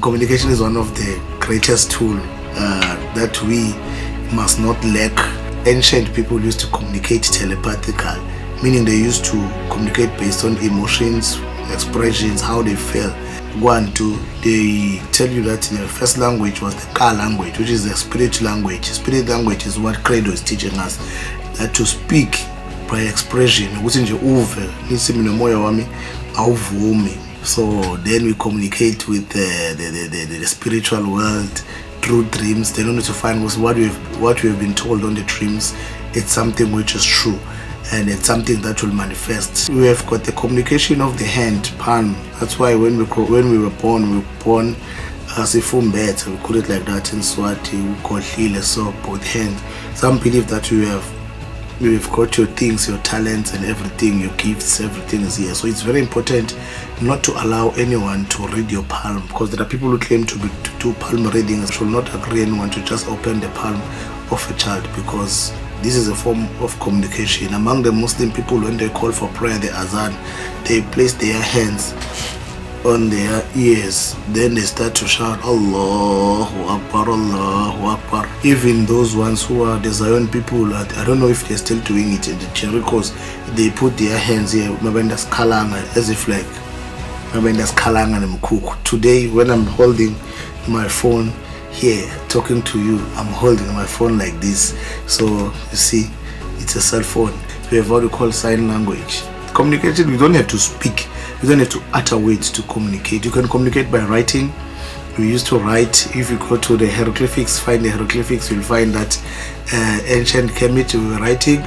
Communication is one of the greatest tools that we must not lack. Ancient people used to communicate telepathically, meaning they used to communicate based on emotions, expressions, how they felt. One, two, they tell you that the first language was the Ka language, which is the spirit language. Spirit language is what Credo is teaching us, that to speak by expression. So then we communicate with the spiritual world through dreams. They don't need to find what we have been told on the dreams. It's something which is true, and it's something that will manifest. We have got the communication of the hand, palm. That's why when we were born as a fumbet, we call it like that in Swati, we call Hile, so both hands. Some believe that you've got your things, your talents and everything, your gifts, everything is here. So it's very important not to allow anyone to read your palm, because there are people who claim to do palm reading. I should not agree anyone to just open the palm of a child, because this is a form of communication. Among the Muslim people, when they call for prayer, the azan, they place their hands on their ears, then they start to shout Allahu Akbar, Allahu Akbar. Even those ones who are the Zion people, I don't know if they're still doing it in the Cherikos, they put their hands here, as if like today when I'm holding my phone here talking to you, I'm holding my phone like this. So you see, it's a cell phone. We have what we call sign language. Communication, you don't have to speak, you don't have to utter words to communicate. You can communicate by writing. We used to write. If you go to the hieroglyphics, find the hieroglyphics, you'll find that ancient Kemet we were writing.